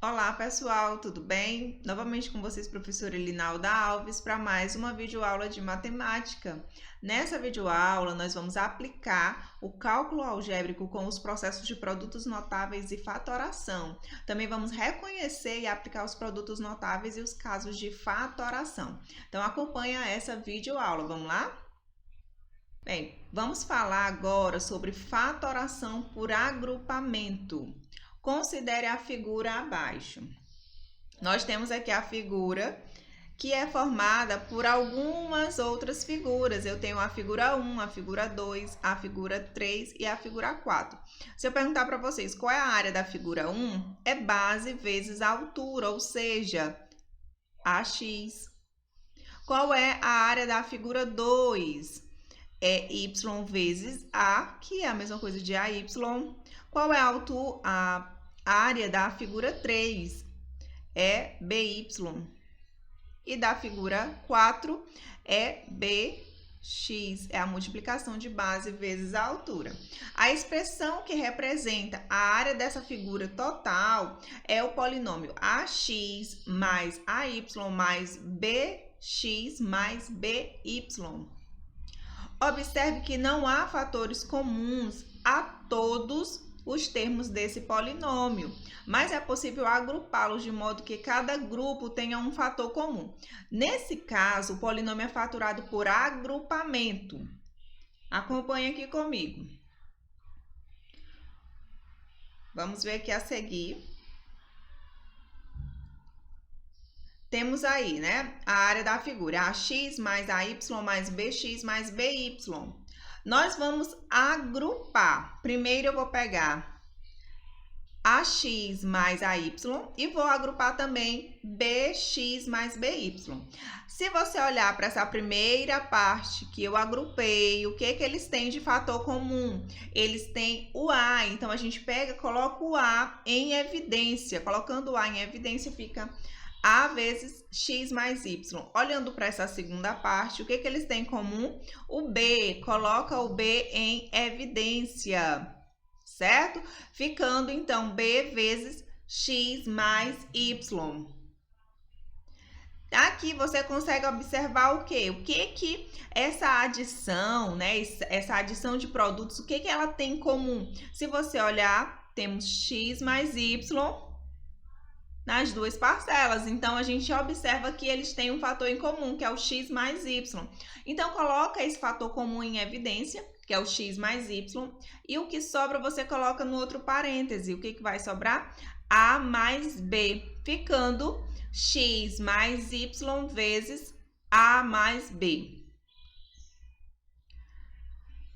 Olá pessoal, tudo bem? Novamente com vocês, professora Elinalda Alves, para mais uma videoaula de matemática. Nessa videoaula, nós vamos aplicar o cálculo algébrico com os processos de produtos notáveis e fatoração. Também vamos reconhecer e aplicar os produtos notáveis e os casos de fatoração. Então, acompanha essa videoaula, vamos lá? Bem, vamos falar agora sobre fatoração por agrupamento. Considere a figura abaixo. Nós temos aqui a figura que é formada por algumas outras figuras. Eu tenho a figura 1, a figura 2, a figura 3 e a figura 4. Se eu perguntar para vocês qual é a área da figura 1, é base vezes a altura, ou seja, AX. Qual é a área da figura 2? É y vezes A, que é a mesma coisa de AY. Qual é a área da figura 3? É BY. E da figura 4 é BX, é a multiplicação de base vezes a altura. A expressão que representa a área dessa figura total é o polinômio AX mais AY mais BX mais BY. Observe que não há fatores comuns a todos os termos desse polinômio, mas é possível agrupá-los de modo que cada grupo tenha um fator comum. Nesse caso, o polinômio é fatorado por agrupamento. Acompanhe aqui comigo. Vamos ver aqui a seguir. Temos aí, né, a área da figura, AX mais AY mais BX mais BY. Nós vamos agrupar. Primeiro eu vou pegar AX mais AY e vou agrupar também BX mais BY. Se você olhar para essa primeira parte que eu agrupei, o que eles têm de fator comum? Eles têm o A, então a gente pega e coloca o A em evidência. Colocando o A em evidência fica A vezes X mais Y. Olhando para essa segunda parte, o que eles têm em comum? O B. Coloca o B em evidência, certo? Ficando, então, B vezes X mais Y. Aqui você consegue observar o quê? O que essa adição, né? Essa adição de produtos, o que ela tem em comum? Se você olhar, temos X mais Y nas duas parcelas. Então, a gente observa que eles têm um fator em comum, que é o x mais y. Então, coloca esse fator comum em evidência, que é o x mais y, e o que sobra você coloca no outro parêntese. O que vai sobrar? A mais B, ficando x mais y vezes A mais B.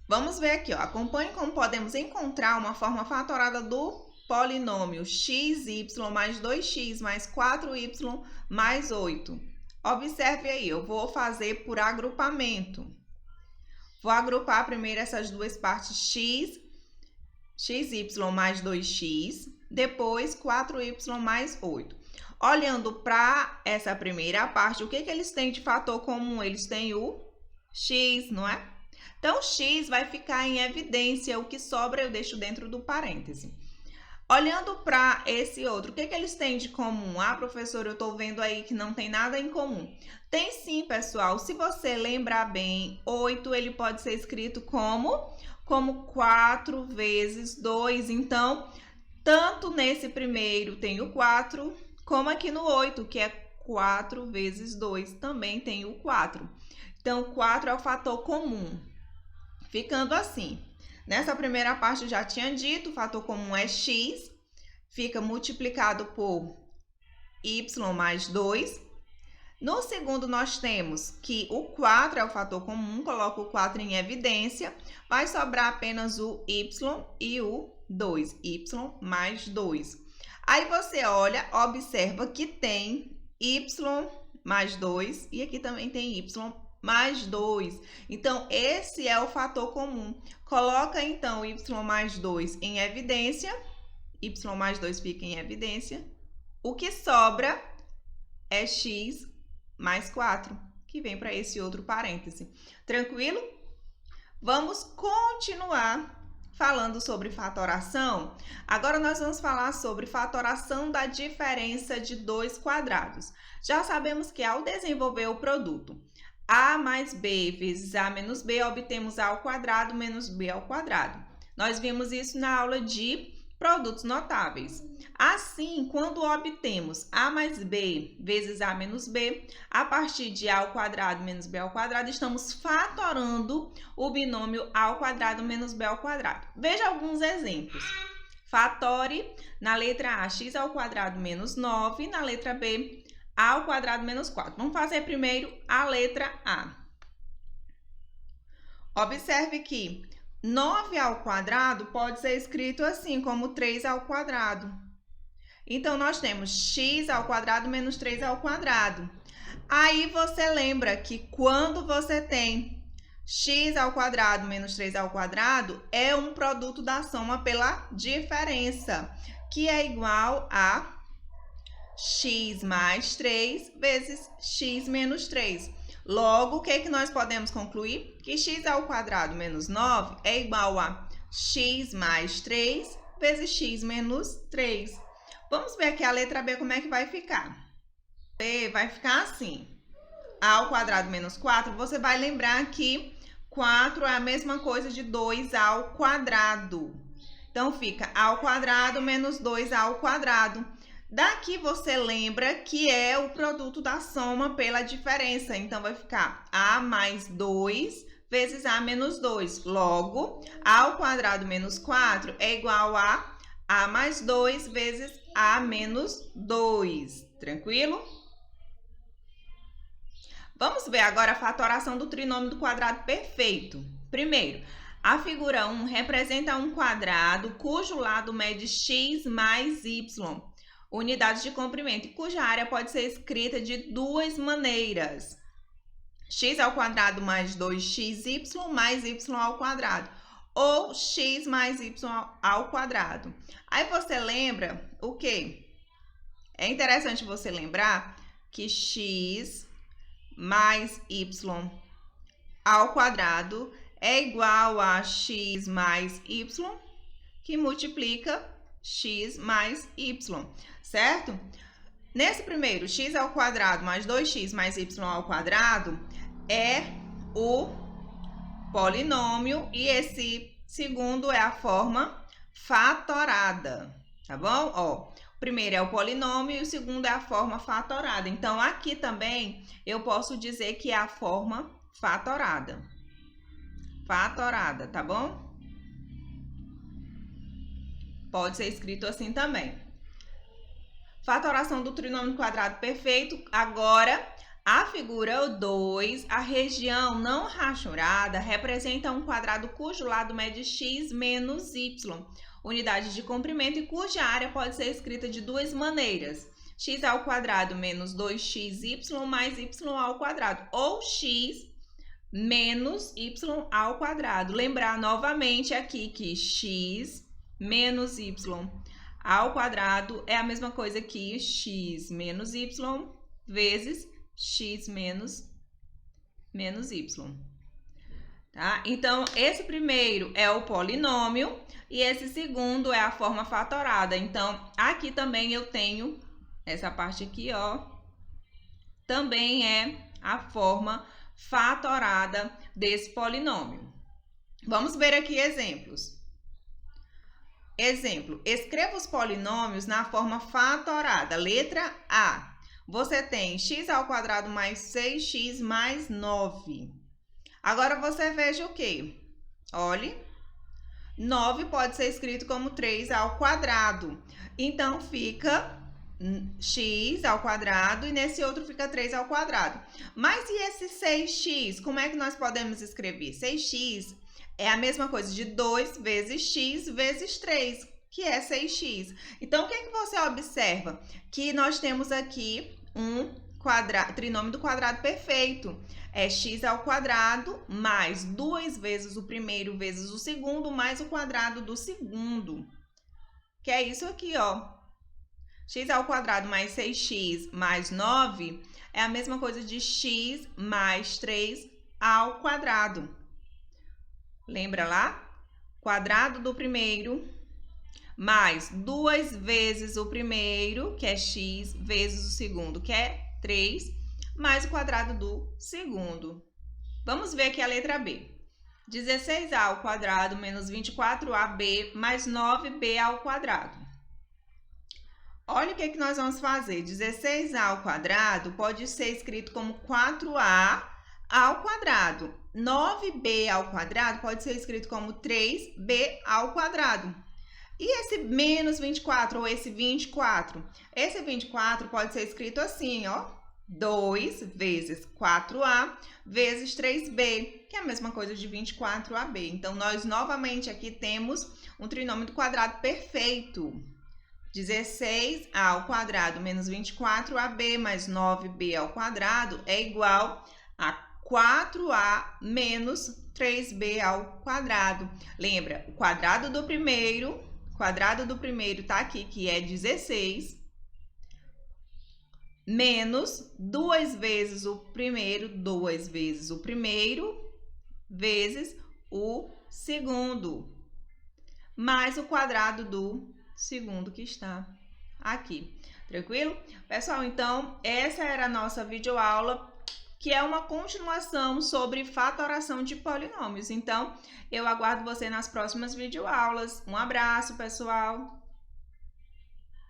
Vamos ver aqui, ó. Acompanhe como podemos encontrar uma forma fatorada do polinômio xy mais 2x mais 4y mais 8. Observe aí, eu vou fazer por agrupamento. Vou agrupar primeiro essas duas partes xy mais 2x, depois 4y mais 8. Olhando para essa primeira parte, o que eles têm de fator comum? Eles têm o x, não é? Então, x vai ficar em evidência, o que sobra eu deixo dentro do parêntese. Olhando para esse outro, o que eles têm de comum? Ah, professor, eu estou vendo aí que não tem nada em comum. Tem sim, pessoal. Se você lembrar bem, 8 ele pode ser escrito como 4 vezes 2. Então, tanto nesse primeiro tem o 4, como aqui no 8, que é 4 vezes 2, também tem o 4. Então, 4 é o fator comum. Ficando assim. Nessa primeira parte eu já tinha dito, o fator comum é x, fica multiplicado por y mais 2. No segundo nós temos que o 4 é o fator comum, coloco o 4 em evidência, vai sobrar apenas o y e o 2, y mais 2. Aí você olha, observa que tem y mais 2 e aqui também tem y mais 2. Então, esse é o fator comum. Coloca, então, y mais 2 em evidência. Y mais 2 fica em evidência. O que sobra é x mais 4, que vem para esse outro parêntese. Tranquilo? Vamos continuar falando sobre fatoração, agora nós vamos falar sobre fatoração da diferença de dois quadrados. Já sabemos que ao desenvolver o produto a mais b vezes a menos b, obtemos a ao quadrado menos b ao quadrado. Nós vimos isso na aula de produtos notáveis. Assim, quando obtemos a mais b vezes a menos b, a partir de a ao quadrado menos b ao quadrado, estamos fatorando o binômio a ao quadrado menos b ao quadrado. Veja alguns exemplos. Fatore na letra A, x ao quadrado menos 9, na letra B, a ao quadrado menos 4. Vamos fazer primeiro a letra A. Observe que 9 ao quadrado pode ser escrito assim, como 3 ao quadrado. Então, nós temos x ao quadrado menos 3 ao quadrado. Aí, você lembra que quando você tem x ao quadrado menos 3 ao quadrado, é um produto da soma pela diferença, que é igual a x mais 3 vezes x menos 3. Logo, o que nós podemos concluir? Que x ao quadrado menos 9 é igual a x mais 3 vezes x menos 3. Vamos ver aqui a letra B como é que vai ficar. B vai ficar assim. A ao quadrado menos 4, você vai lembrar que 4 é a mesma coisa de 2 ao quadrado. Então, fica a ao quadrado menos 2 ao quadrado. Daqui você lembra que é o produto da soma pela diferença. Então, vai ficar a mais 2 vezes a menos 2. Logo, a ao quadrado menos 4 é igual a mais 2 vezes a menos 2. Tranquilo? Vamos ver agora a fatoração do trinômio do quadrado perfeito. Primeiro, a figura 1 representa um quadrado cujo lado mede x mais y, unidades de comprimento, e cuja área pode ser escrita de duas maneiras. X ao quadrado mais 2xy mais y ao quadrado, ou x mais y ao quadrado. Aí você lembra o quê? É interessante você lembrar que x mais y ao quadrado é igual a x mais y, que multiplica x mais y, certo? Nesse primeiro, x ao quadrado mais 2x mais y ao quadrado é o polinômio e esse segundo é a forma fatorada, tá bom? Ó, o primeiro é o polinômio e o segundo é a forma fatorada. Então, aqui também eu posso dizer que é a forma fatorada. Fatorada, tá bom? Pode ser escrito assim também. Fatoração do trinômio quadrado perfeito. Agora, a figura 2, a região não rachurada, representa um quadrado cujo lado mede x menos y, unidade de comprimento, e cuja área pode ser escrita de duas maneiras. X ao quadrado menos 2xy mais y ao quadrado, ou x menos y ao quadrado. Lembrar novamente aqui que x menos y ao quadrado é a mesma coisa que x menos y vezes x menos y. Tá? Então, esse primeiro é o polinômio e esse segundo é a forma fatorada. Então, aqui também eu tenho essa parte aqui, ó, também é a forma fatorada desse polinômio. Vamos ver aqui exemplos. Exemplo, escreva os polinômios na forma fatorada. Letra A. Você tem x ao quadrado mais 6x mais 9. Agora, você veja o quê? Olhe, 9 pode ser escrito como 3 ao quadrado. Então, fica x ao quadrado e nesse outro fica 3 ao quadrado. Mas e esse 6x? Como é que nós podemos escrever? 6x é a mesma coisa de 2 vezes x vezes 3, que é 6x. Então, o que você observa? Que nós temos aqui um trinômio do quadrado perfeito. É x ao quadrado mais 2 vezes o primeiro vezes o segundo mais o quadrado do segundo. Que é isso aqui, ó. X ao quadrado mais 6x mais 9 é a mesma coisa de x mais 3 ao quadrado. Lembra lá? quadrado do primeiro, mais 2 vezes o primeiro, que é x, vezes o segundo, que é 3, mais o quadrado do segundo. Vamos ver aqui a letra B. 16a ao quadrado menos 24ab mais 9b ao quadrado. Olha o que nós vamos fazer. 16a ao quadrado pode ser escrito como 4a ao quadrado. 9b ao quadrado pode ser escrito como 3b ao quadrado. E esse menos 24 ou esse 24? Esse 24 pode ser escrito assim, ó. 2 vezes 4a vezes 3b, que é a mesma coisa de 24ab. Então, nós novamente aqui temos um trinômio do quadrado perfeito. 16a ao quadrado menos 24ab mais 9b ao quadrado é igual a 4a menos 3b ao quadrado. Lembra, o quadrado do primeiro tá aqui, que é 16, menos 2 vezes o primeiro, vezes o segundo, mais o quadrado do segundo que está aqui. Tranquilo? Pessoal, então, essa era a nossa videoaula, que é uma continuação sobre fatoração de polinômios. Então, eu aguardo você nas próximas videoaulas. Um abraço, pessoal!